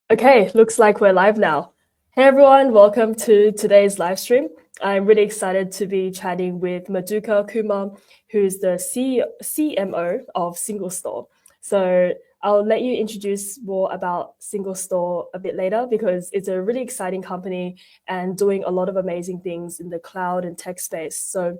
Okay, looks like we're live now. Hey everyone, welcome to today's live stream. I'm really excited to be chatting with Madhuka Kumar, who's the CMO of SingleStore. So I'll let you introduce more about SingleStore a bit later because it's a really exciting company and doing a lot of amazing things in the cloud and tech space. So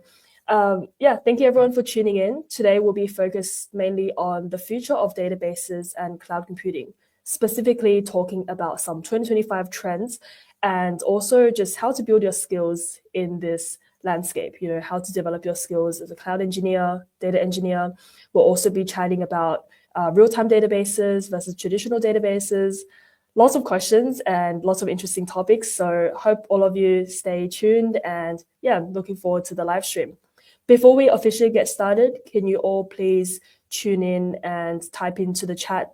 thank you everyone for tuning in. Today we'll be focused mainly on the future of databases and cloud computing, specifically talking about some 2025 trends and also just how to build your skills in this landscape, how to develop your skills as a cloud engineer, data engineer. We'll also be chatting about real-time databases versus traditional databases. Lots of questions and lots of interesting topics. So hope all of you stay tuned and looking forward to the live stream. Before we officially get started, can you all please tune in and type into the chat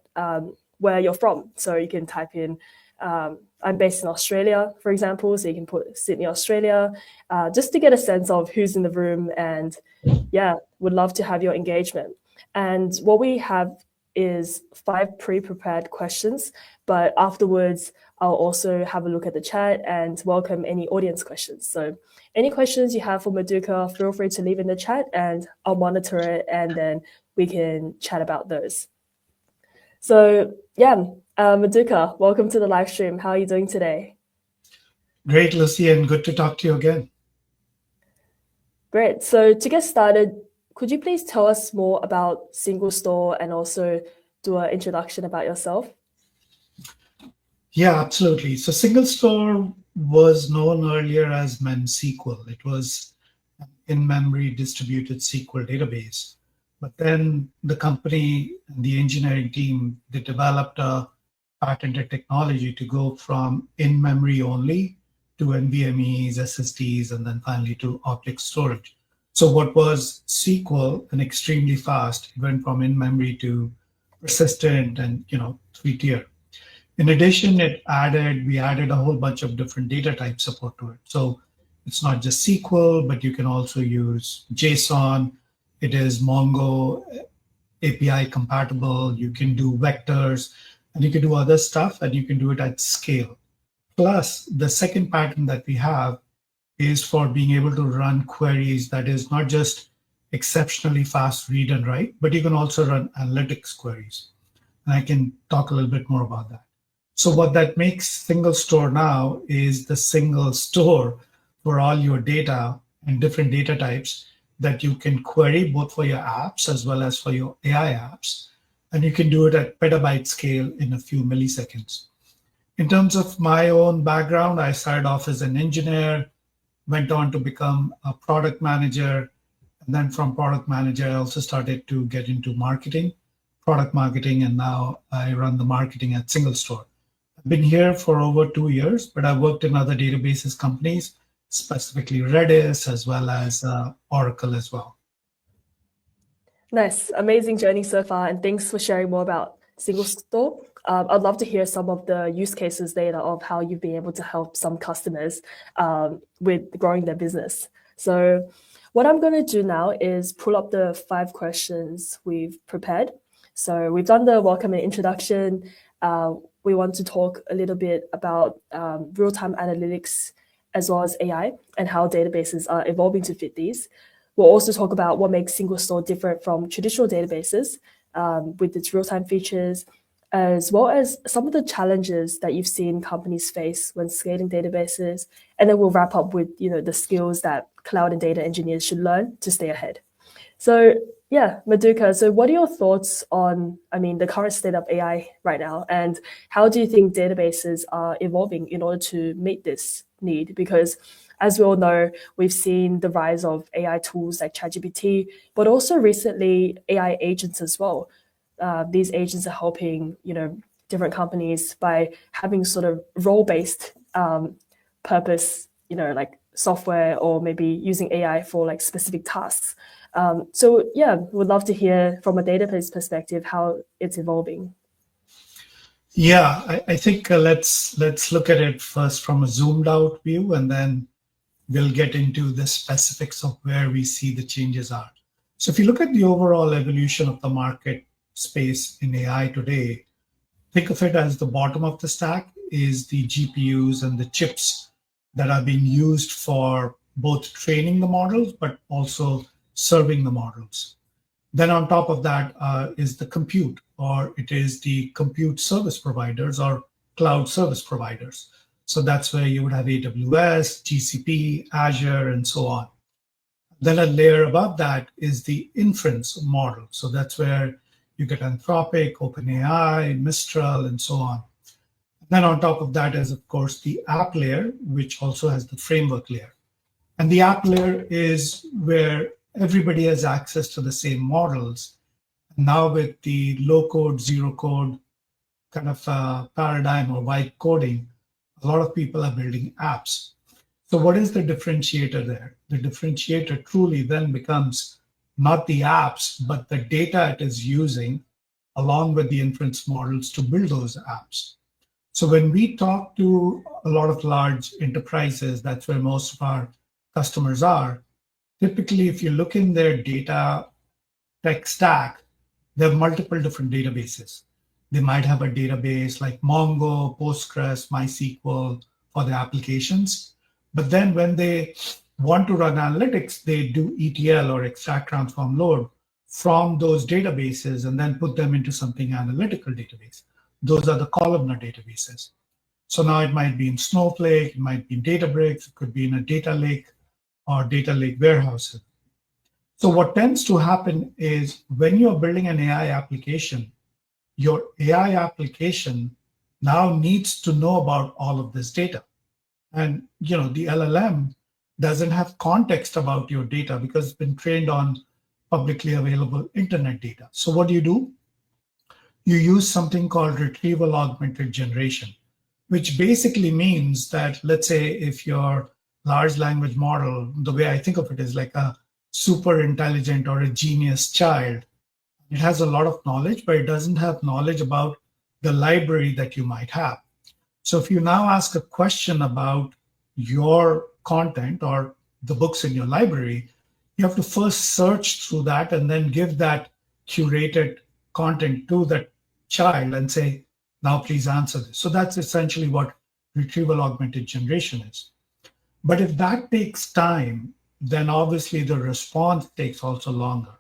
where you're from? So you can type in, I'm based in Australia, for example, so you can put Sydney, Australia, just to get a sense of who's in the room and would love to have your engagement. And what we have is 5 pre-prepared questions, but afterwards I'll also have a look at the chat and welcome any audience questions. So any questions you have for Madhuka, feel free to leave in the chat and I'll monitor it and then we can chat about those. So Madhuka, welcome to the live stream. How are you doing today? Great, Lucy, and good to talk to you again. Great. So to get started, could you please tell us more about SingleStore and also do an introduction about yourself? Yeah, absolutely. So SingleStore was known earlier as MemSQL. It was an in-memory distributed SQL database. But then the company, the engineering team, they developed a patented technology to go from in-memory only to NVMEs, SSDs, and then finally to object storage. So what was SQL and extremely fast, it went from in-memory to persistent and 3-tier. In addition, we added a whole bunch of different data type support to it. So it's not just SQL, but you can also use JSON. It is Mongo API compatible. You can do vectors and you can do other stuff and you can do it at scale. Plus, the second pattern that we have is for being able to run queries that is not just exceptionally fast read and write, but you can also run analytics queries. And I can talk a little bit more about that. So what that makes SingleStore now is the single store for all your data and different data types that you can query both for your apps as well as for your AI apps. And you can do it at petabyte scale in a few milliseconds. In terms of my own background, I started off as an engineer, went on to become a product manager. And then from product manager, I also started to get into product marketing, and now I run the marketing at SingleStore. I've been here for over 2 years, but I've worked in other databases companies, specifically Redis as well as Oracle as well. Nice, amazing journey so far, and thanks for sharing more about SingleStore. I'd love to hear some of the use cases later of how you've been able to help some customers with growing their business. So what I'm going to do now is pull up the 5 questions we've prepared. So we've done the welcome and introduction. We want to talk a little bit about real-time analytics as well as AI and how databases are evolving to fit these. We'll also talk about what makes SingleStore different from traditional databases with its real-time features, as well as some of the challenges that you've seen companies face when scaling databases. And then we'll wrap up with the skills that cloud and data engineers should learn to stay ahead. So Madhuka, so what are your thoughts on, the current state of AI right now? And how do you think databases are evolving in order to meet this need? Because as we all know, we've seen the rise of AI tools like ChatGPT, but also recently AI agents as well. These agents are helping, different companies by having sort of role-based purpose, like software or maybe using AI for like specific tasks. Would love to hear from a database perspective how it's evolving. Yeah, I think let's look at it first from a zoomed out view, and then we'll get into the specifics of where we see the changes are. So if you look at the overall evolution of the market space in AI today, think of it as the bottom of the stack is the GPUs and the chips that are being used for both training the models, but also serving the models. Then on top of that is the compute, or it is the compute service providers or cloud service providers. So that's where you would have AWS, GCP, Azure, and so on. Then a layer above that is the inference model. So that's where you get Anthropic, OpenAI, Mistral, and so on. Then on top of that is, of course, the app layer, which also has the framework layer. And the app layer is where everybody has access to the same models. Now with the low code, zero code kind of paradigm or vibe coding, a lot of people are building apps. So what is the differentiator there? The differentiator truly then becomes not the apps, but the data it is using along with the inference models to build those apps. So when we talk to a lot of large enterprises, that's where most of our customers are. Typically, if you look in their data tech stack, there are multiple different databases. They might have a database like Mongo, Postgres, MySQL for their applications. But then when they want to run analytics, they do ETL or extract, transform, load from those databases and then put them into something analytical database. Those are the columnar databases. So now it might be in Snowflake, it might be in Databricks, it could be in a data lake or data lake warehouses. So what tends to happen is when you're building an AI application, your AI application now needs to know about all of this data. And the LLM doesn't have context about your data because it's been trained on publicly available internet data. So what do? You use something called retrieval augmented generation, which basically means that, let's say, if your large language model, the way I think of it is like a super intelligent or a genius child, it has a lot of knowledge, but it doesn't have knowledge about the library that you might have. So if you now ask a question about your content or the books in your library, you have to first search through that and then give that curated content to that child and say, now please answer this. So that's essentially what retrieval augmented generation is. But if that takes time, then obviously the response takes also longer.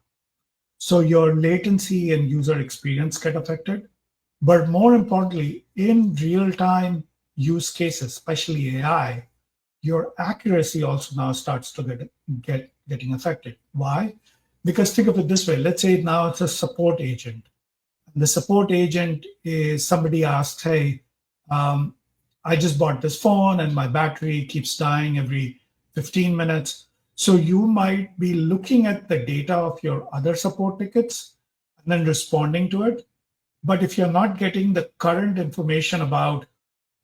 So your latency and user experience get affected. But more importantly, in real-time use cases, especially AI, your accuracy also now starts to getting affected. Why? Because think of it this way. Let's say now it's a support agent. The support agent is somebody asks, hey, I just bought this phone and my battery keeps dying every 15 minutes. So you might be looking at the data of your other support tickets and then responding to it. But if you're not getting the current information about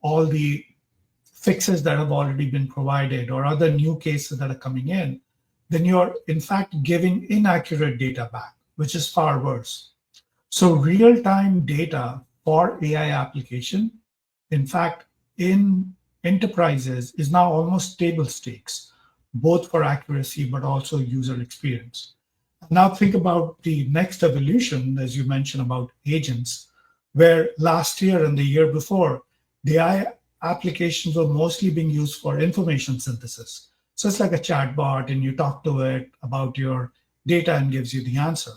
all the fixes that have already been provided or other new cases that are coming in, then you're in fact giving inaccurate data back, which is far worse. So real-time data for AI application, in fact, in enterprises is now almost table stakes, both for accuracy but also user experience. Now think about the next evolution, as you mentioned about agents, where last year and the year before, the AI applications were mostly being used for information synthesis. So it's like a chatbot and you talk to it about your data and gives you the answer.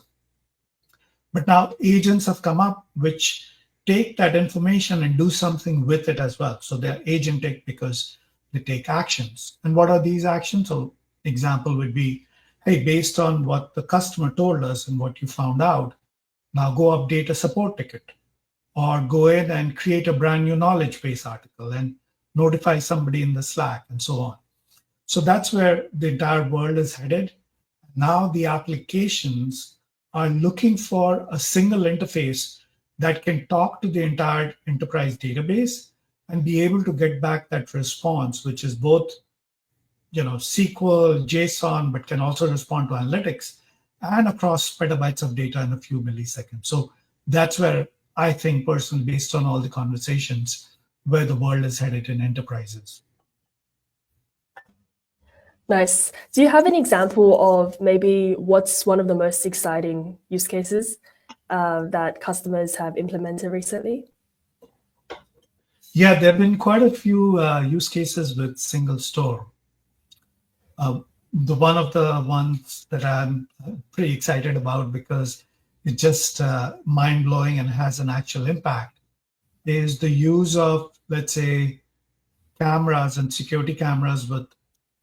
But now agents have come up which take that information and do something with it as well. So they're agentic because they take actions. And what are these actions? So example would be, hey, based on what the customer told us and what you found out, now go update a support ticket or go in and create a brand new knowledge base article and notify somebody in the Slack and so on. So that's where the entire world is headed. Now the applications are looking for a single interface that can talk to the entire enterprise database and be able to get back that response, which is both SQL, JSON, but can also respond to analytics and across petabytes of data in a few milliseconds. So that's where I think personally, based on all the conversations, where the world is headed in enterprises. Nice. Do you have an example of maybe what's one of the most exciting use cases that customers have implemented recently? Yeah, there have been quite a few use cases with single store. The one of the ones that I'm pretty excited about because it's just mind blowing and has an actual impact is the use of, let's say, cameras and security cameras with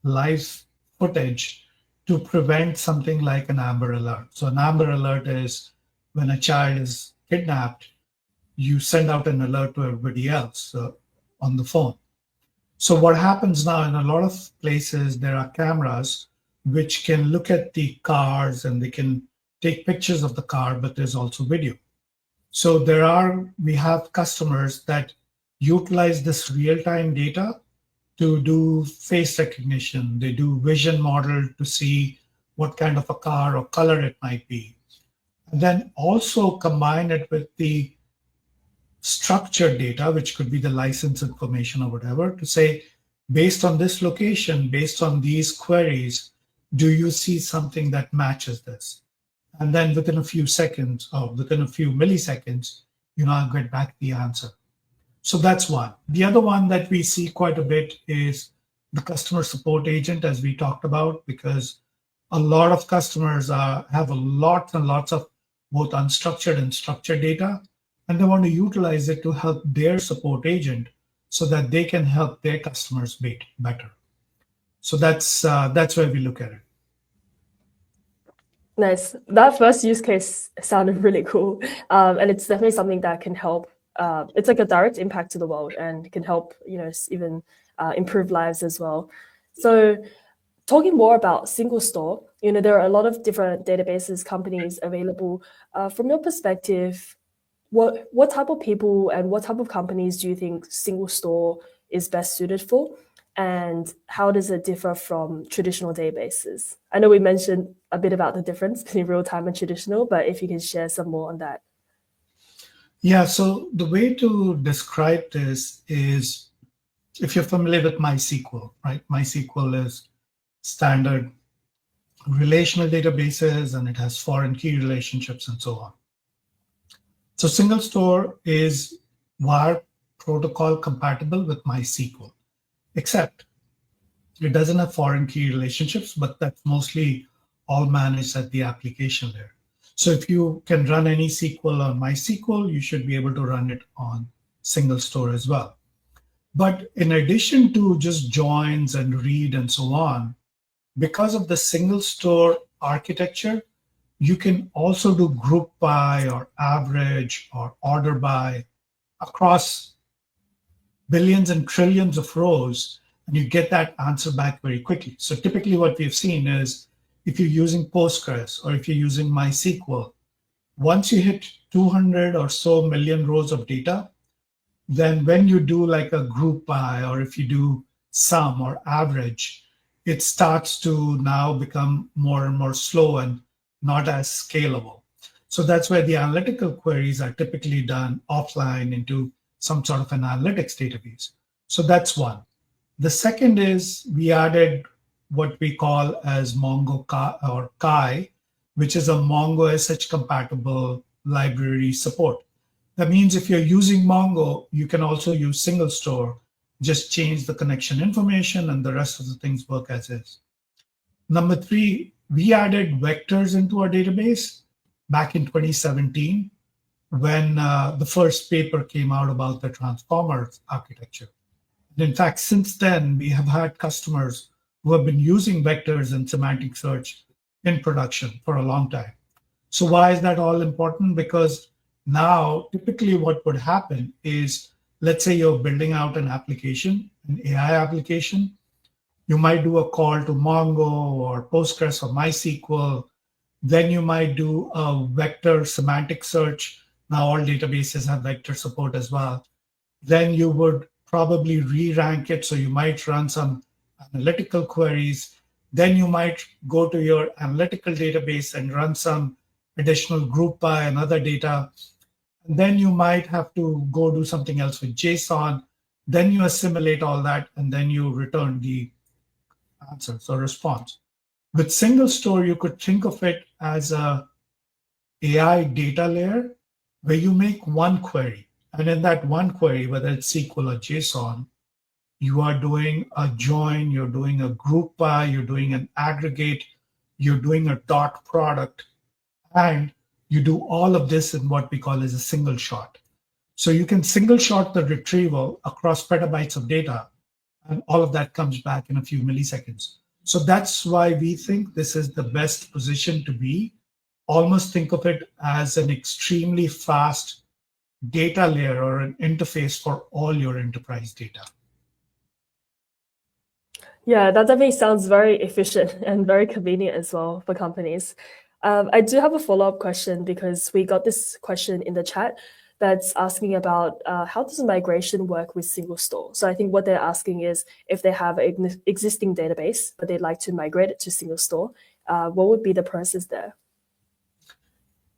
live footage to prevent something like an Amber Alert. So, an Amber Alert is when a child is kidnapped, you send out an alert to everybody else on the phone. So, what happens now in a lot of places, there are cameras which can look at the cars and they can take pictures of the car, but there's also video. So we have customers that utilize this real-time data to do face recognition. They do vision model to see what kind of a car or color it might be. And then also combine it with the structured data, which could be the license information or whatever, to say, based on this location, based on these queries, do you see something that matches this? And then within a few seconds or within a few milliseconds, you now get back the answer. So that's one. The other one that we see quite a bit is the customer support agent, as we talked about, because a lot of customers have a lot and lots of both unstructured and structured data, and they want to utilize it to help their support agent so that they can help their customers better. So that's where we look at it. Nice. That first use case sounded really cool. And it's definitely something that can help. It's like a direct impact to the world and can help, even improve lives as well. So talking more about SingleStore, there are a lot of different databases companies available. From your perspective, what type of people and what type of companies do you think SingleStore is best suited for? And how does it differ from traditional databases? I know we mentioned a bit about the difference between real time and traditional, but if you can share some more on that. Yeah, so the way to describe this is if you're familiar with MySQL, right? MySQL is standard relational databases and it has foreign key relationships and so on. So SingleStore is WAR protocol compatible with MySQL, except it doesn't have foreign key relationships, but that's mostly all managed at the application layer. So if you can run any SQL on MySQL, you should be able to run it on SingleStore as well. But in addition to just joins and read and so on, because of the SingleStore architecture, you can also do group by or average or order by across billions and trillions of rows, and you get that answer back very quickly. So typically what we've seen is if you're using Postgres or if you're using MySQL, once you hit 200 or so million rows of data, then when you do like a group by or if you do sum or average, it starts to now become more and more slow and not as scalable. So that's where the analytical queries are typically done offline into some sort of an analytics database. So that's one. The second is we added what we call as Mongo or Kai, which is a Mongo SH compatible library support. That means if you're using Mongo, you can also use SingleStore, just change the connection information and the rest of the things work as is. Number three, we added vectors into our database back in 2017 when the first paper came out about the transformers architecture. And in fact, since then, we have had customers who have been using vectors and semantic search in production for a long time. So why is that all important? Because now, typically what would happen is, let's say you're building out an application, an AI application, you might do a call to Mongo or Postgres or MySQL. Then you might do a vector semantic search. Now all databases have vector support as well. Then you would probably re-rank it. So you might run some analytical queries. Then you might go to your analytical database and run some additional group by and other data. And then you might have to go do something else with JSON. Then you assimilate all that, and then you return the answers or response. With SingleStore, you could think of it as a AI data layer where you make one query. And in that one query, whether it's SQL or JSON, you are doing a join, you're doing a group by, you're doing an aggregate, you're doing a dot product, and you do all of this in what we call as a single shot. So you can single shot the retrieval across petabytes of data, and all of that comes back in a few milliseconds. So that's why we think this is the best position to be. Almost think of it as an extremely fast data layer or an interface for all your enterprise data. Yeah, that definitely sounds very efficient and very convenient as well for companies. I do have a follow-up question because we got this question in the chat that's asking about how does migration work with SingleStore? So I think what they're asking is if they have an existing database, but they'd like to migrate it to SingleStore, what would be the process there?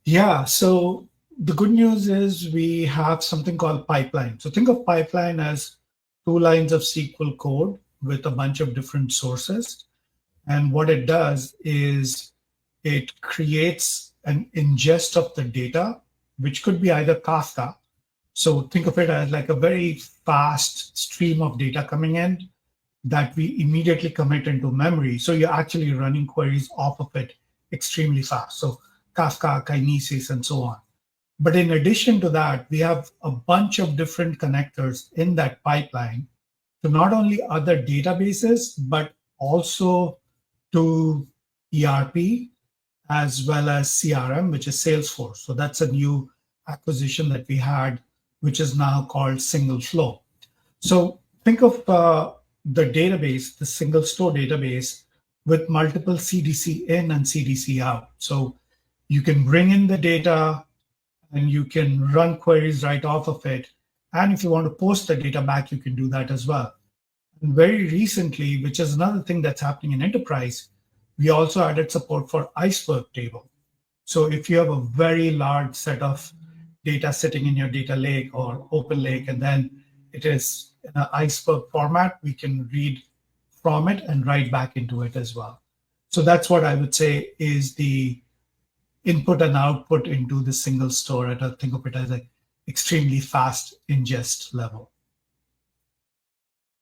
Yeah, so the good news is we have something called pipeline. So think of pipeline as 2 lines of SQL code with a bunch of different sources. And what it does is it creates an ingest of the data, which could be either Kafka. So think of it as like a very fast stream of data coming in that we immediately commit into memory. So you're actually running queries off of it extremely fast. So Kafka, Kinesis, and so on. But in addition to that, we have a bunch of different connectors in that pipeline to not only other databases, but also to ERP as well as CRM, which is Salesforce. So that's a new acquisition that we had, which is now called Single Flow. So think of the database, the SingleStore database, with multiple CDC in and CDC out. So you can bring in the data and you can run queries right off of it. And if you want to post the data back, you can do that as well. And very recently, which is another thing that's happening in enterprise, we also added support for Iceberg table. So if you have a very large set of data sitting in your data lake or open lake, and then it is in an Iceberg format, we can read from it and write back into it as well. So that's what I would say is the input and output into the SingleStore. I think of it as an extremely fast ingest level.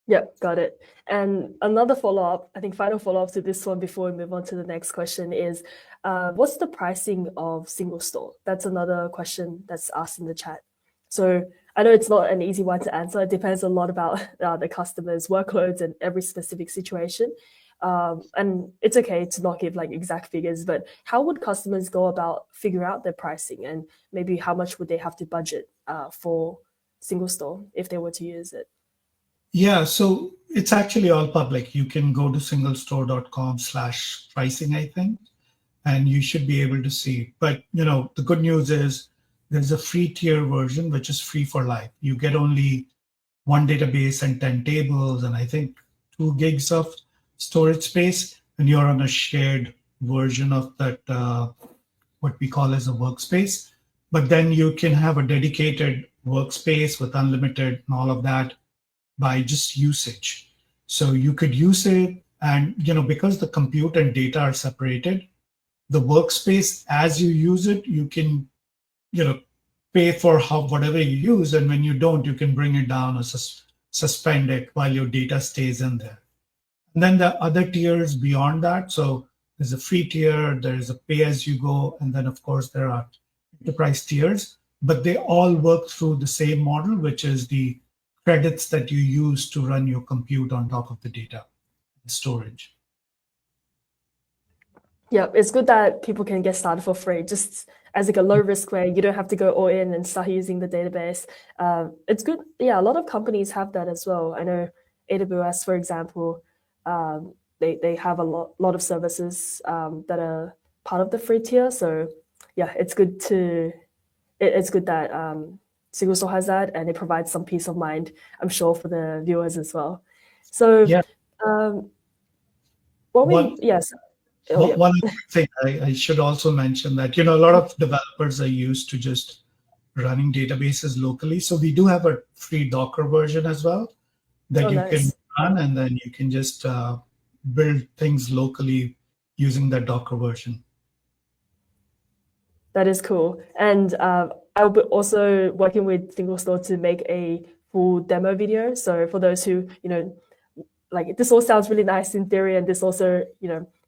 Yep, got it. And another follow-up, I think final follow-up to this one before we move on to the next question is, what's the pricing of SingleStore? That's another question that's asked in the chat. So I know it's not an easy one to answer. It depends a lot about the customer's workloads and every specific situation. And it's okay to not give like exact figures, but how would customers go about figure out their pricing, and maybe how much would they have to budget for SingleStore if they were to use it? Yeah, so it's actually all public. You can go to singlestore.com/pricing, I think, and you should be able to see. But the good news is there's a free tier version, which is free for life. You get only one database and 10 tables, and I think 2 gigs of storage space, and you're on a shared version of that, what we call as a workspace. But then you can have a dedicated workspace with unlimited and all of that by just usage. So you could use it, and because the compute and data are separated, the workspace, as you use it, you can pay for whatever you use, and when you don't, you can bring it down or suspend it while your data stays in there. And then the other tiers beyond that, so there's a free tier, there's a pay as you go, and then of course there are enterprise tiers, but they all work through the same model, which is the credits that you use to run your compute on top of the data and storage. Yeah, it's good that people can get started for free, just as like a low risk way. You don't have to go all in and start using the database. It's good. Yeah, a lot of companies have that as well. I know AWS, for example, they have a lot of services that are part of the free tier. So yeah, it's good that SingleStore has that, and it provides some peace of mind, I'm sure, for the viewers as well. So Yeah. yes. One thing I should also mention that a lot of developers are used to just running databases locally. So we do have a free Docker version as well that you can run, and then you can just build things locally using that Docker version. That is cool. And I'll be also working with SingleStore to make a full demo video. So for those who, like this all sounds really nice in theory, and this also,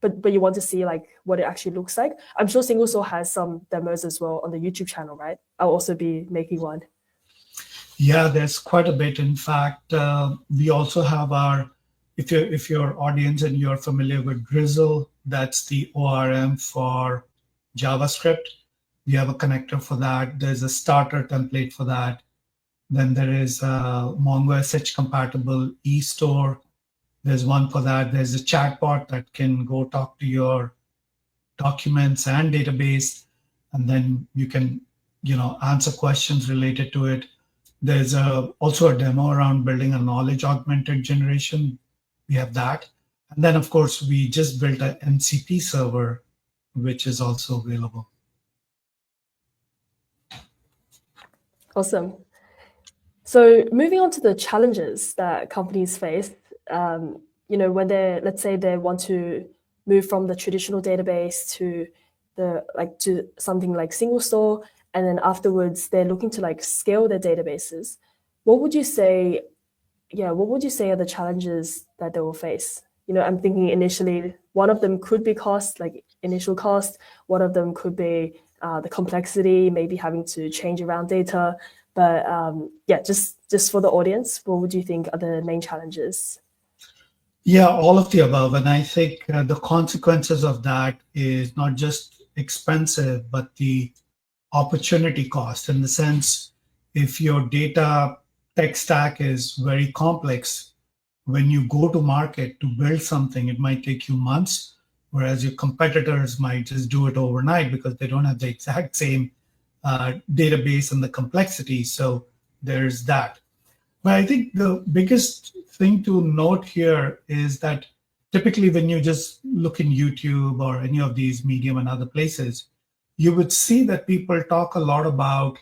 but you want to see like what it actually looks like. I'm sure SingleStore has some demos as well on the YouTube channel, right? I'll also be making one. Yeah, there's quite a bit. In fact, we also have our, if your audience and you're familiar with Drizzle, that's the ORM for JavaScript. We have a connector for that. There's a starter template for that. Then there is a Mongo SH compatible eStore. There's one for that. There's a chatbot that can go talk to your documents and database, and then you can, answer questions related to it. There's also a demo around building a knowledge augmented generation. We have that. And then, of course, we just built an MCP server, which is also available. Awesome. So moving on to the challenges that companies face, when let's say they want to move from the traditional database to to something like SingleStore, and then afterwards they're looking to like scale their databases. What would you say? Yeah, what would you say are the challenges that they will face? I'm thinking initially one of them could be cost, like initial cost. One of them could be the complexity, maybe having to change around data. But yeah, just for the audience, what would you think are the main challenges? Yeah, all of the above. And I think the consequences of that is not just expensive, but the opportunity cost, in the sense, if your data tech stack is very complex, when you go to market to build something, it might take you months, whereas your competitors might just do it overnight because they don't have the exact same database and the complexity. So there's that. But I think the biggest thing to note here is that typically when you just look in YouTube or any of these Medium and other places, you would see that people talk a lot about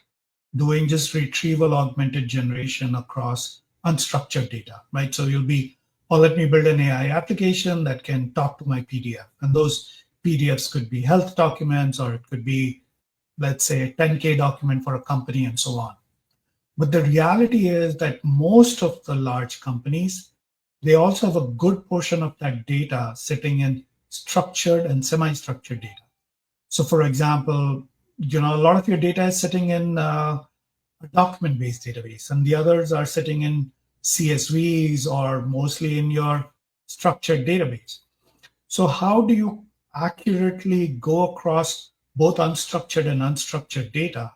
doing just retrieval augmented generation across unstructured data, right? So you'll be, oh, let me build an AI application that can talk to my PDF. And those PDFs could be health documents, or it could be, let's say, a 10K document for a company and so on. But the reality is that most of the large companies, they also have a good portion of that data sitting in structured and semi-structured data. So for example, a lot of your data is sitting in a document-based database, and the others are sitting in CSVs or mostly in your structured database. So how do you accurately go across both unstructured and unstructured data?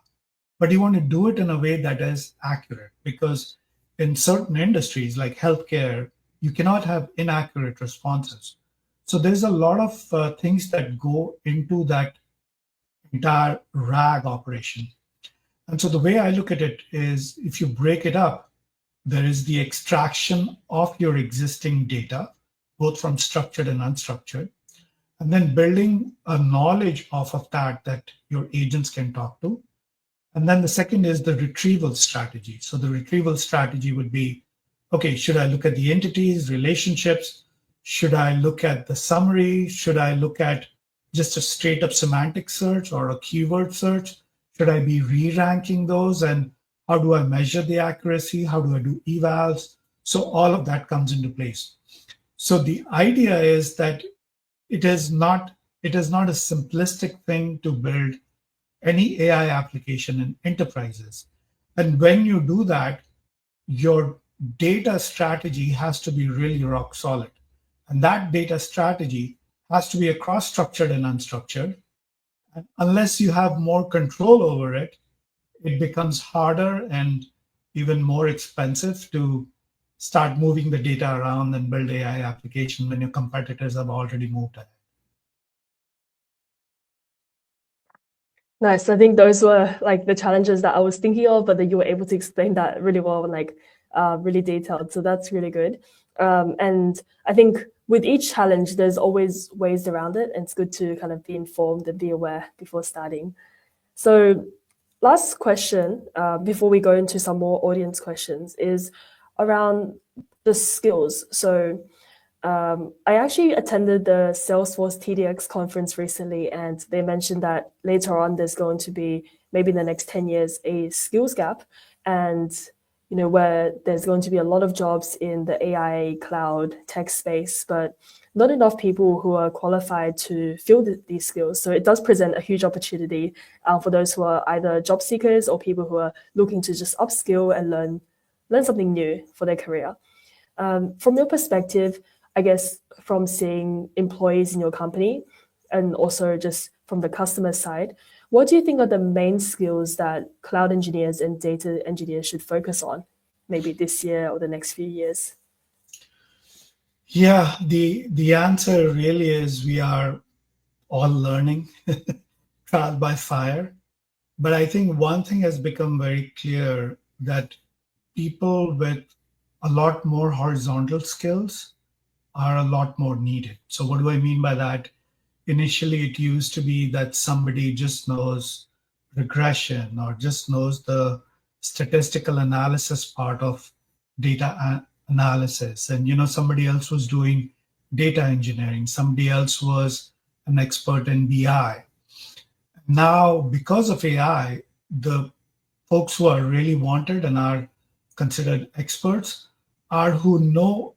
But you want to do it in a way that is accurate, because in certain industries like healthcare, you cannot have inaccurate responses. So there's a lot of things that go into that entire RAG operation. And so the way I look at it is, if you break it up, there is the extraction of your existing data, both from structured and unstructured, and then building a knowledge off of that your agents can talk to. And then the second is the retrieval strategy. So the retrieval strategy would be, okay, should I look at the entities, relationships? Should I look at the summary? Should I look at just a straight up semantic search or a keyword search? Should I be re-ranking those? And how do I measure the accuracy? How do I do evals? So all of that comes into place. So the idea is that it is not a simplistic thing to build any AI application in enterprises. And when you do that, your data strategy has to be really rock solid. And that data strategy has to be across structured and unstructured. And unless you have more control over it, it becomes harder and even more expensive to start moving the data around and build AI application when your competitors have already moved ahead. Nice. I think those were like the challenges that I was thinking of, but then you were able to explain that really well and like really detailed. So that's really good. And I think with each challenge, there's always ways around it, and it's good to kind of be informed and be aware before starting. So last question, before we go into some more audience questions, is around the skills. So I actually attended the Salesforce TDX conference recently, and they mentioned that later on there's going to be maybe in the next 10 years a skills gap, and where there's going to be a lot of jobs in the AI cloud tech space, but not enough people who are qualified to fill these skills. So it does present a huge opportunity for those who are either job seekers or people who are looking to just upskill and learn something new for their career. From your perspective, I guess from seeing employees in your company and also just from the customer side, what do you think are the main skills that cloud engineers and data engineers should focus on, maybe this year or the next few years? Yeah, the answer really is we are all learning trial by fire. But I think one thing has become very clear that people with a lot more horizontal skills are a lot more needed. So, what do I mean by that? Initially, it used to be that somebody just knows regression or just knows the statistical analysis part of analysis. And, somebody else was doing data engineering, somebody else was an expert in BI. Now, because of AI, the folks who are really wanted and are considered experts are who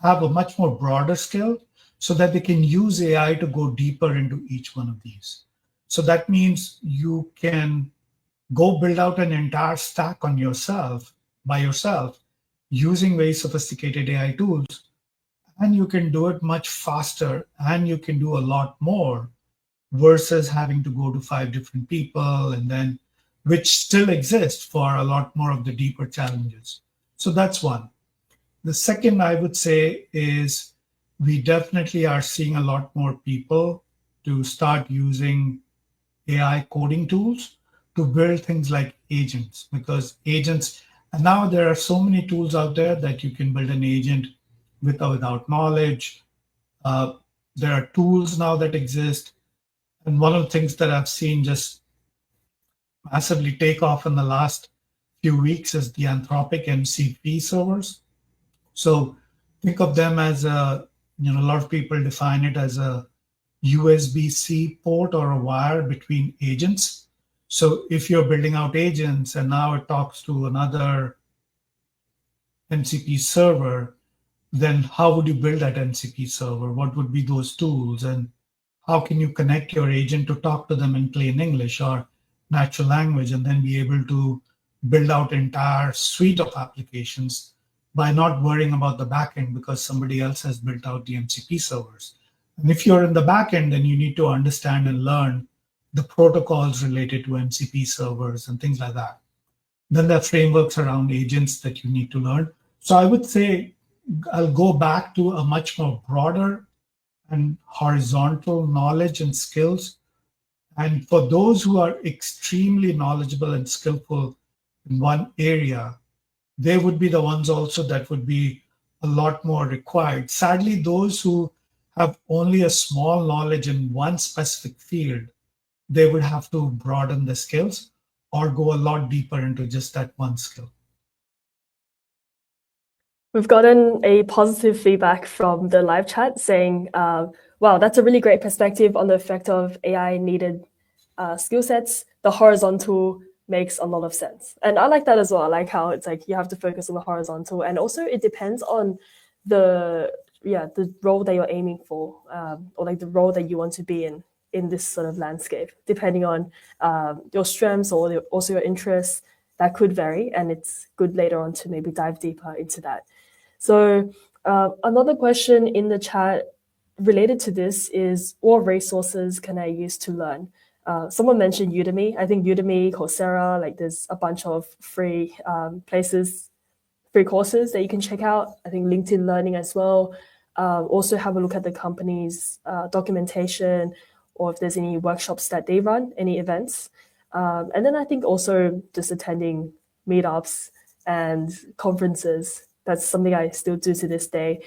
have a much more broader skill so that they can use AI to go deeper into each one of these. So that means you can go build out an entire stack on yourself by yourself using very sophisticated AI tools, and you can do it much faster and you can do a lot more versus having to go to 5 different people and then which still exist for a lot more of the deeper challenges. So that's one. The second I would say is we definitely are seeing a lot more people to start using AI coding tools to build things like agents, because agents, and now there are so many tools out there that you can build an agent with or without knowledge. There are tools now that exist. And one of the things that I've seen just massively take off in the last few weeks is the Anthropic MCP servers. So think of them as a lot of people define it as a USB-C port or a wire between agents. So if you're building out agents and now it talks to another MCP server, then how would you build that MCP server? What would be those tools? And how can you connect your agent to talk to them in plain English or natural language and then be able to build out entire suite of applications by not worrying about the backend because somebody else has built out the MCP servers. And if you're in the backend, then you need to understand and learn the protocols related to MCP servers and things like that. Then there are frameworks around agents that you need to learn. So I would say I'll go back to a much more broader and horizontal knowledge and skills. And for those who are extremely knowledgeable and skillful in one area, they would be the ones also that would be a lot more required. Sadly, those who have only a small knowledge in one specific field, they would have to broaden the skills or go a lot deeper into just that one skill. We've gotten a positive feedback from the live chat saying, wow, that's a really great perspective on the effect of AI needed skill sets. The horizontal makes a lot of sense. And I like that as well. I like how it's like you have to focus on the horizontal. And also it depends on the role that you're aiming for, or like the role that you want to be in this sort of landscape, depending on your strengths or also your interests. That could vary, and it's good later on to maybe dive deeper into that. So another question in the chat related to this is, what resources can I use to learn? Someone mentioned Udemy. I think Udemy, Coursera, like there's a bunch of free places, free courses that you can check out. I think LinkedIn Learning as well. Also have a look at the company's documentation, or if there's any workshops that they run, any events. And then I think also just attending meetups and conferences. That's something I still do to this day.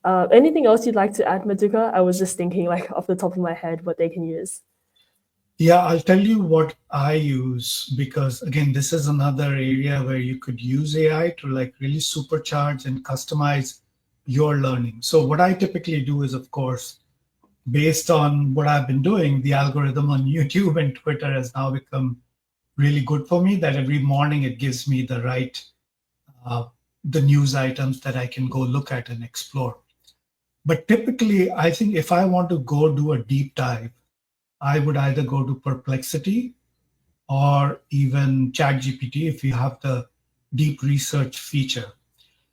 Anything else you'd like to add, Maduka? I was just thinking like off the top of my head what they can use. Yeah, I'll tell you what I use, because again, this is another area where you could use AI to like really supercharge and customize your learning. So what I typically do is, of course, based on what I've been doing, the algorithm on YouTube and Twitter has now become really good for me, that every morning it gives me uh, the news items that I can go look at and explore. But typically, I think if I want to go do a deep dive, I would either go to Perplexity or even ChatGPT if you have the deep research feature.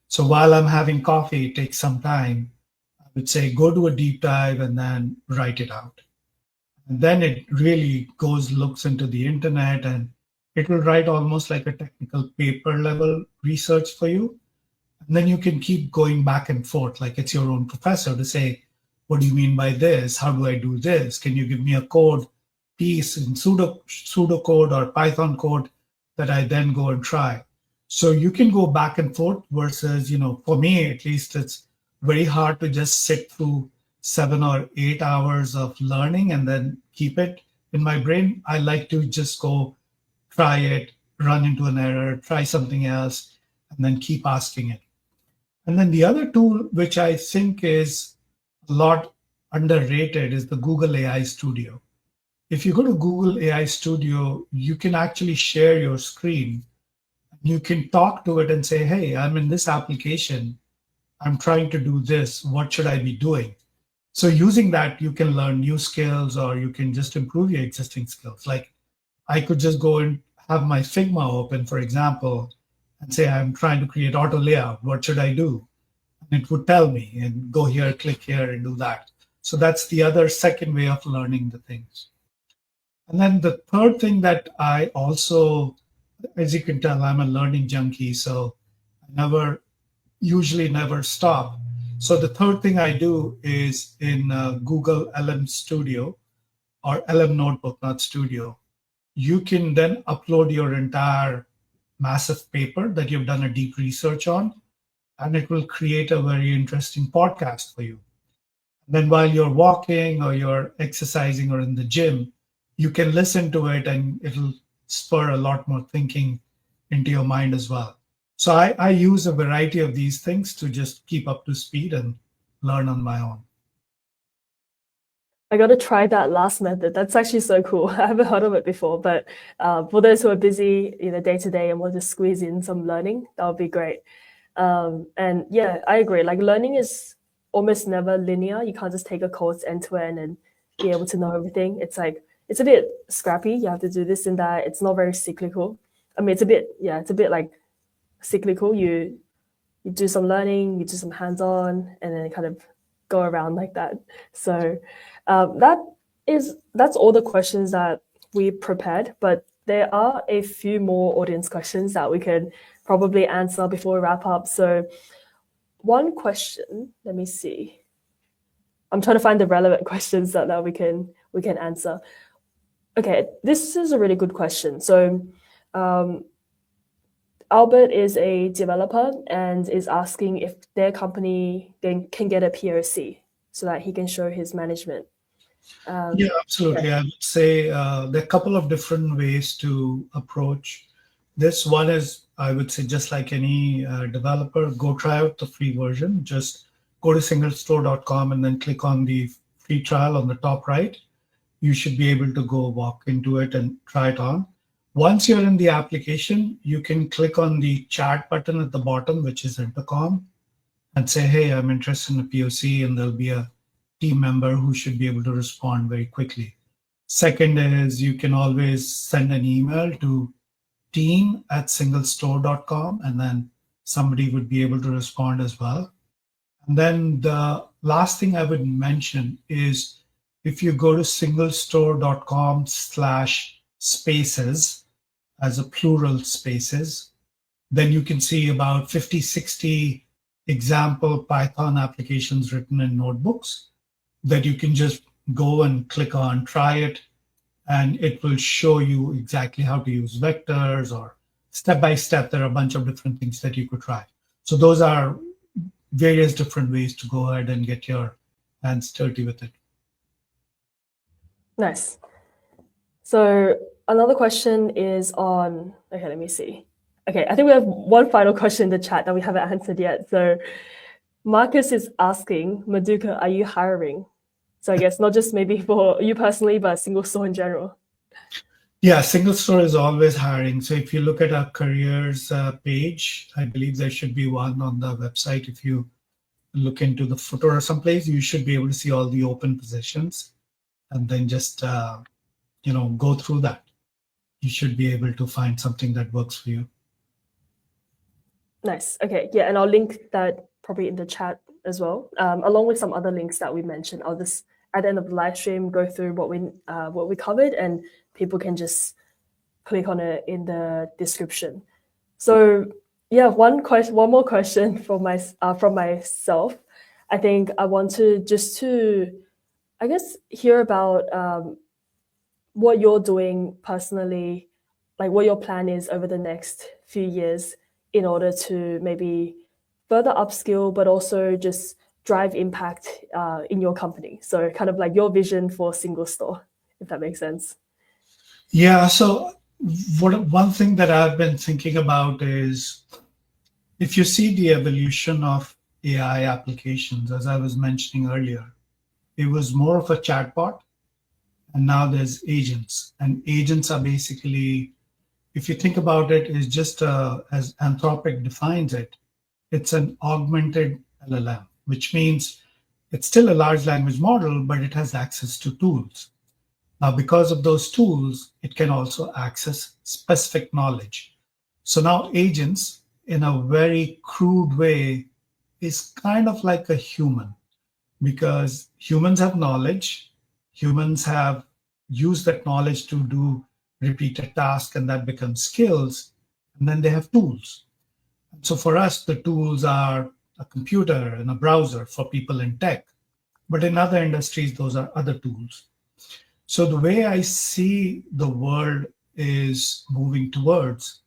So while I'm having coffee, it takes some time. I would say go do a deep dive and then write it out. And then it really goes, looks into the internet, and it will write almost like a technical paper level research for you. And then you can keep going back and forth like it's your own professor to say, what do you mean by this? How do I do this? Can you give me a code piece in pseudocode or Python code that I then go and try? So you can go back and forth versus, for me at least, it's very hard to just sit through 7 or 8 hours of learning and then keep it in my brain. I like to just go try it, run into an error, try something else, and then keep asking it. And then the other tool, which I think is a lot underrated, is the Google AI Studio. If you go to Google AI Studio, you can actually share your screen. You can talk to it and say, hey, I'm in this application. I'm trying to do this. What should I be doing? So using that, you can learn new skills or you can just improve your existing skills. Like I could just go and have my Figma open, for example, and say, I'm trying to create auto layout. What should I do? And it would tell me and go here, click here and do that. So that's the other second way of learning the things. And then the third thing that I also, as you can tell, I'm a learning junkie. So I usually never stop. So the third thing I do is in Google LM Studio or LM Notebook, not Studio, you can then upload your entire massive paper that you've done a deep research on, and it will create a very interesting podcast for you. Then while you're walking or you're exercising or in the gym, you can listen to it and it'll spur a lot more thinking into your mind as well. So I use a variety of these things to just keep up to speed and learn on my own. I got to try that last method. That's actually so cool. I haven't heard of it before, but for those who are busy, day to day and want to squeeze in some learning, that would be great. And yeah, I agree. Like learning is almost never linear. You can't just take a course end to end and be able to know everything. It's like it's a bit scrappy. You have to do this and that. It's not very cyclical. I mean, it's a bit like cyclical. You do some learning, you do some hands-on, and then kind of go around like that. So that's all the questions that we prepared, but there are a few more audience questions that we can probably answer before we wrap up. So one question, let me see. I'm trying to find the relevant questions that we can answer. Okay, this is a really good question. So Albert is a developer and is asking if their company can get a POC so that he can show his management. Yeah, absolutely. Yeah. I would say there are a couple of different ways to approach this. One is, I would say, just like any developer, go try out the free version. Just go to singlestore.com and then click on the free trial on the top right. You should be able to go walk into it and try it on. Once you're in the application, you can click on the chat button at the bottom, which is intercom, and say, hey, I'm interested in a POC, and there'll be a team member who should be able to respond very quickly. Second is you can always send an email to team@singlestore.com, and then somebody would be able to respond as well. And then the last thing I would mention is if you go to singlestore.com/spaces as a plural spaces, then you can see about 50, 60 example Python applications written in notebooks that you can just go and click on, try it, and it will show you exactly how to use vectors or step by step. There are a bunch of different things that you could try. So those are various different ways to go ahead and get your hands dirty with it. Nice. So another question is on, let me see. Okay, I think we have one final question in the chat that we haven't answered yet. So Marcus is asking, Maduka, are you hiring? So I guess not just maybe for you personally, but SingleStore in general. Yeah, SingleStore is always hiring. So if you look at our careers page, I believe there should be one on the website. If you look into the footer or someplace, you should be able to see all the open positions, and then just go through that. You should be able to find something that works for you. Nice. Okay. Yeah, and I'll link that probably in the chat as well, along with some other links that we mentioned. I'll just at the end of the live stream go through what we covered, and people can just click on it in the description. So yeah, one more question from myself. I think I want to I guess hear about what you're doing personally, like what your plan is over the next few years in order to maybe further upskill, but also just drive impact in your company. So kind of like your vision for SingleStore, if that makes sense. Yeah. So one thing that I've been thinking about is if you see the evolution of AI applications, as I was mentioning earlier, it was more of a chatbot, and now there's agents. And agents are basically, if you think about it, is just as Anthropic defines it, it's an augmented LLM, which means it's still a large language model, but it has access to tools. Now, because of those tools, it can also access specific knowledge. So now agents, in a very crude way, is kind of like a human because humans have knowledge, humans have used that knowledge to do repeated tasks, and that becomes skills, and then they have tools. So for us, the tools are a computer and a browser for people in tech. But in other industries, those are other tools. So the way I see the world is moving towards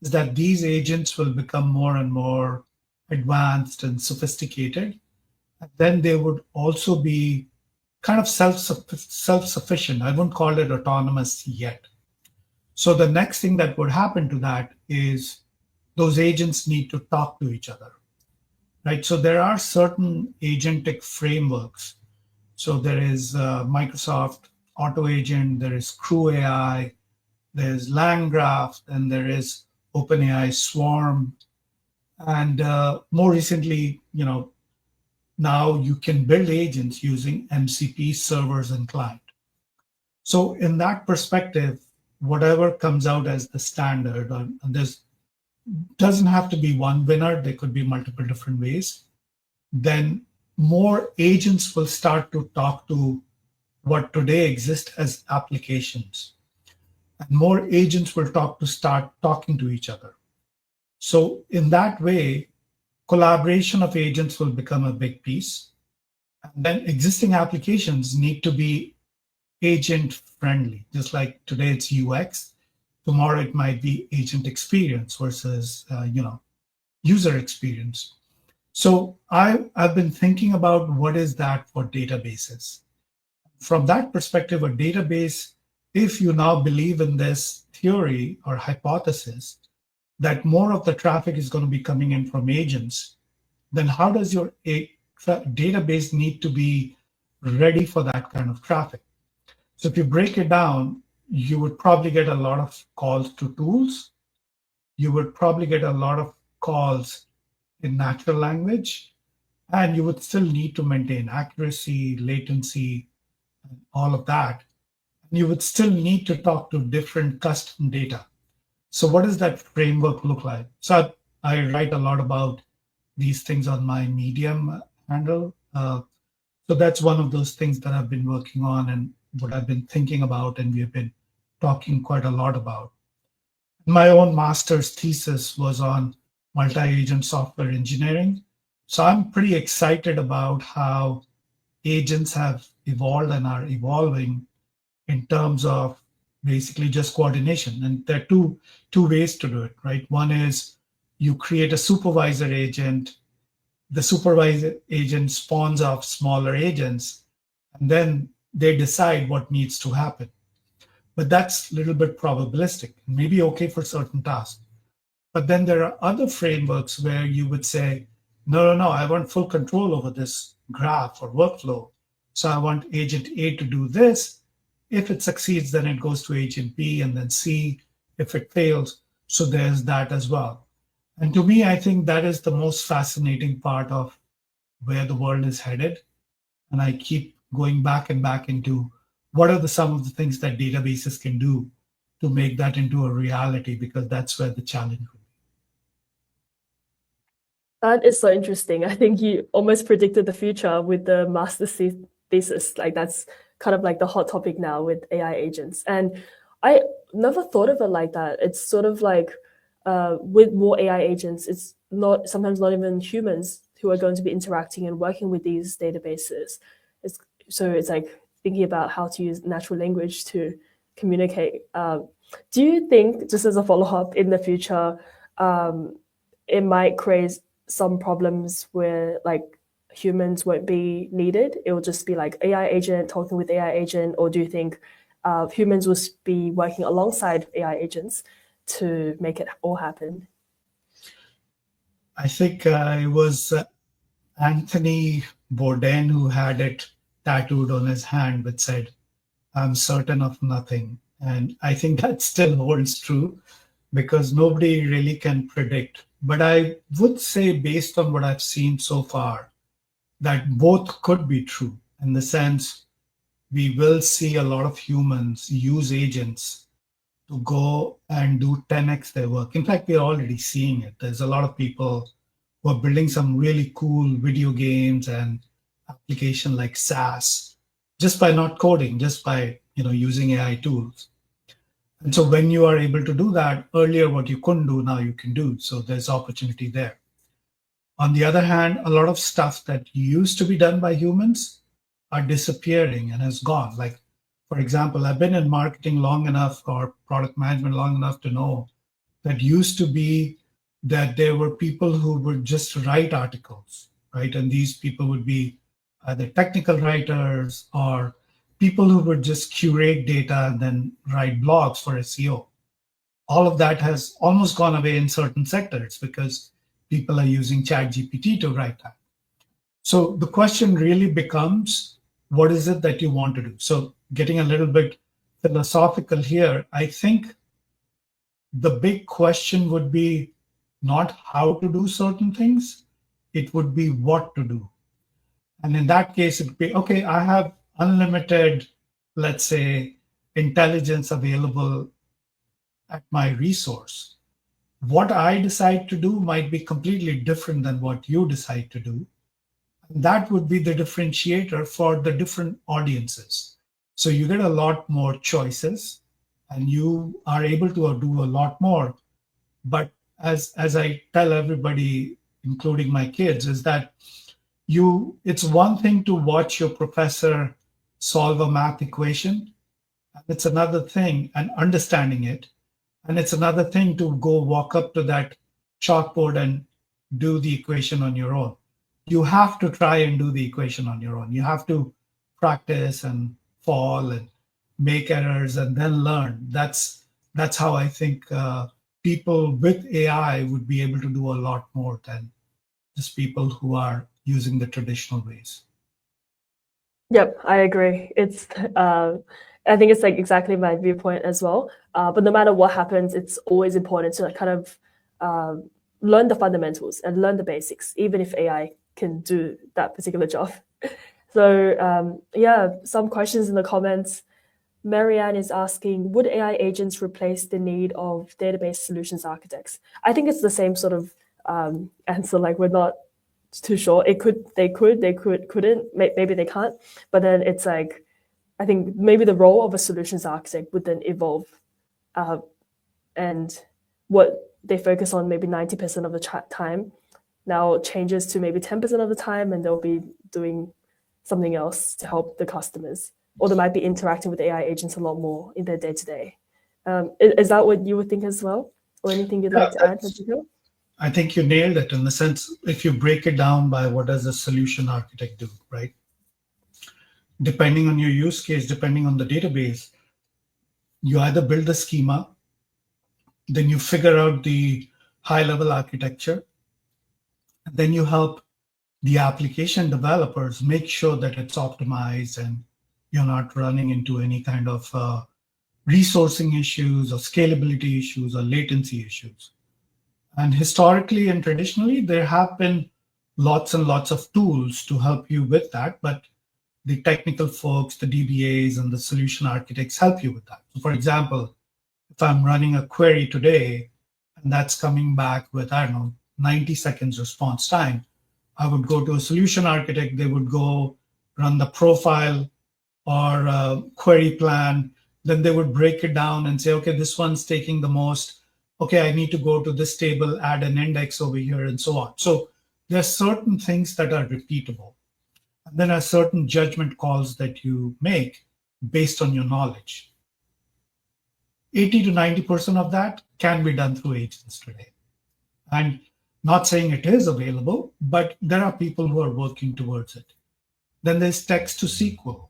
is that these agents will become more and more advanced and sophisticated. And then they would also be kind of self-sufficient. I wouldn't call it autonomous yet. So the next thing that would happen to that is those agents need to talk to each other, right? So there are certain agentic frameworks. So there is Microsoft Auto Agent, there is Crew AI, there's LangGraph, and there is OpenAI Swarm, and more recently, now you can build agents using MCP servers and client. So in that perspective, whatever comes out as the standard, and there's doesn't have to be one winner, there could be multiple different ways, then more agents will start to talk to what today exists as applications. And more agents will start talking to each other. So in that way, collaboration of agents will become a big piece. And then existing applications need to be agent friendly, just like today it's UX. Tomorrow it might be agent experience versus user experience. So I've been thinking about what is that for databases. From that perspective, a database, if you now believe in this theory or hypothesis that more of the traffic is going to be coming in from agents, then how does your database need to be ready for that kind of traffic? So if you break it down, you would probably get a lot of calls to tools. You would probably get a lot of calls in natural language, and you would still need to maintain accuracy, latency, and all of that. And you would still need to talk to different custom data. So what does that framework look like? So I write a lot about these things on my Medium handle. So that's one of those things that I've been working on and what I've been thinking about, and we've been talking quite a lot about. My own master's thesis was on multi-agent software engineering. So I'm pretty excited about how agents have evolved and are evolving in terms of basically just coordination. And there are two ways to do it, right? One is you create a supervisor agent. The supervisor agent spawns off smaller agents, and then they decide what needs to happen. But that's a little bit probabilistic, maybe okay for certain tasks. But then there are other frameworks where you would say, no, I want full control over this graph or workflow. So I want agent A to do this. If it succeeds, then it goes to agent B and then C if it fails. So there's that as well. And to me, I think that is the most fascinating part of where the world is headed. And I keep going back and back into what are some of the things that databases can do to make that into a reality, because that's where the challenge would be. That is so interesting. I think you almost predicted the future with the thesis. Like that's kind of like the hot topic now with AI agents. And I never thought of it like that. It's sort of like with more AI agents, it's not sometimes not even humans who are going to be interacting and working with these databases. It's so it's like thinking about how to use natural language to communicate. Do you think, just as a follow up, in the future, it might create some problems where like humans won't be needed? It will just be like AI agent talking with AI agent, or do you think humans will be working alongside AI agents to make it all happen? I think it was Anthony Bourdain who had it tattooed on his hand, which said, I'm certain of nothing. And I think that still holds true because nobody really can predict. But I would say, based on what I've seen so far, that both could be true in the sense we will see a lot of humans use agents to go and do 10x their work. In fact, we're already seeing it. There's a lot of people who are building some really cool video games and application like SaaS just by not coding, just by using AI tools. And so when you are able to do that, earlier what you couldn't do, now you can do. So there's opportunity there. On the other hand, a lot of stuff that used to be done by humans are disappearing and has gone. Like, for example, I've been in marketing long enough or product management long enough to know that used to be that there were people who would just write articles, right? And these people would be either technical writers or people who would just curate data and then write blogs for SEO. All of that has almost gone away in certain sectors because people are using ChatGPT to write that. So the question really becomes, what is it that you want to do? So getting a little bit philosophical here, I think the big question would be not how to do certain things, it would be what to do. And in that case, it'd be, okay, I have unlimited, let's say, intelligence available at my resource. What I decide to do might be completely different than what you decide to do. And that would be the differentiator for the different audiences. So you get a lot more choices and you are able to do a lot more. But as I tell everybody, including my kids, is that it's one thing to watch your professor solve a math equation. It's another thing, and understanding it. And it's another thing to go walk up to that chalkboard and do the equation on your own. You have to try and do the equation on your own. You have to practice and fall and make errors and then learn. That's how I think people with AI would be able to do a lot more than just people who are using the traditional ways. Yep, I agree. I think it's like exactly my viewpoint as well. But no matter what happens, it's always important to like kind of learn the fundamentals and learn the basics, even if AI can do that particular job. So yeah, some questions in the comments. Marianne is asking, would AI agents replace the need of database solutions architects? I think it's the same sort of answer. Like we're not too sure. They couldn't. Maybe they can't. But then it's like, I think maybe the role of a solutions architect would then evolve, and what they focus on maybe 90% of the time now changes to maybe 10% of the time, and they'll be doing something else to help the customers, or they might be interacting with AI agents a lot more in their day to day. Is that what you would think as well, or anything you'd like to add, Madhukar? I think you nailed it in the sense, if you break it down by what does a solution architect do, right? Depending on your use case, depending on the database, you either build a schema, then you figure out the high level architecture, And then you help the application developers make sure that it's optimized and you're not running into any kind of resourcing issues or scalability issues or latency issues. And historically and traditionally, there have been lots and lots of tools to help you with that, but the technical folks, the DBAs, and the solution architects help you with that. So, for example, if I'm running a query today and that's coming back with, I don't know, 90 seconds response time, I would go to a solution architect, they would go run the profile or query plan. Then they would break it down and say, okay, this one's taking the most. Okay, I need to go to this table, add an index over here, and so on. So there are certain things that are repeatable. And then there are certain judgment calls that you make based on your knowledge. 80 to 90% of that can be done through agents today. And not saying it is available, but there are people who are working towards it. Then there's text to SQL.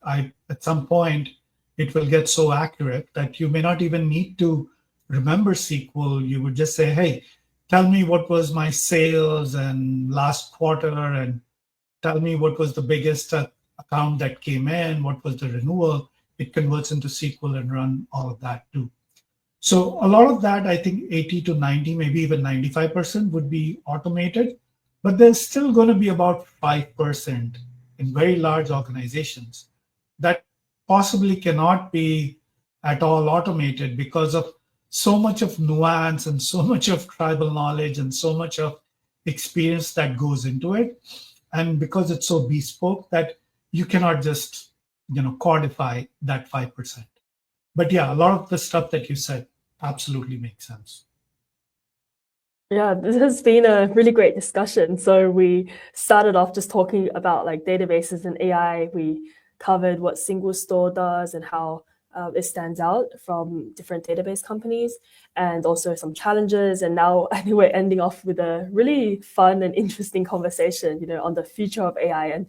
At some point, it will get so accurate that you may not even need to remember SQL. You would just say, hey, tell me what was my sales and last quarter, and tell me what was the biggest account that came in, what was the renewal. It converts into SQL and run all of that too. So a lot of that, I think 80 to 90, maybe even 95% would be automated, but there's still going to be about 5% in very large organizations that possibly cannot be at all automated because of so much of nuance and so much of tribal knowledge and so much of experience that goes into it. And because it's so bespoke that you cannot just, codify that 5%. But yeah, a lot of the stuff that you said absolutely makes sense. Yeah, this has been a really great discussion. So we started off just talking about like databases and AI. We covered what SingleStore does and how it stands out from different database companies, and also some challenges. And now I think we're ending off with a really fun and interesting conversation, on the future of AI. And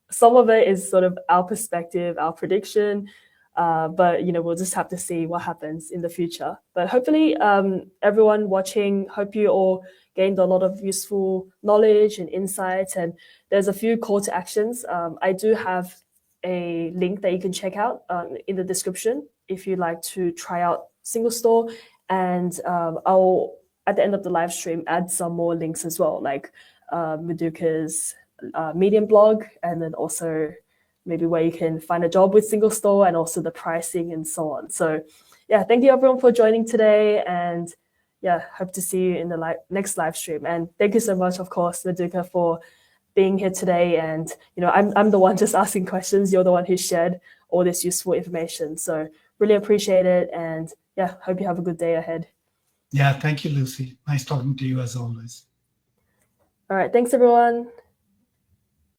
some of it is sort of our perspective, our prediction, but we'll just have to see what happens in the future. But hopefully, everyone watching, hope you all gained a lot of useful knowledge and insights. And there's a few call to actions. I do have a link that you can check out in the description if you'd like to try out SingleStore. And I'll, at the end of the live stream, add some more links as well, like Maduka's Medium blog, and then also maybe where you can find a job with SingleStore, and also the pricing and so on. So yeah, thank you everyone for joining today, and yeah, hope to see you in the next live stream. And thank you so much, of course, Maduka, for being here today. And I'm the one just asking questions. You're the one who shared all this useful information. So really appreciate it, and yeah, hope you have a good day ahead. Yeah, thank you, Lucy. Nice talking to you as always. All right, thanks everyone.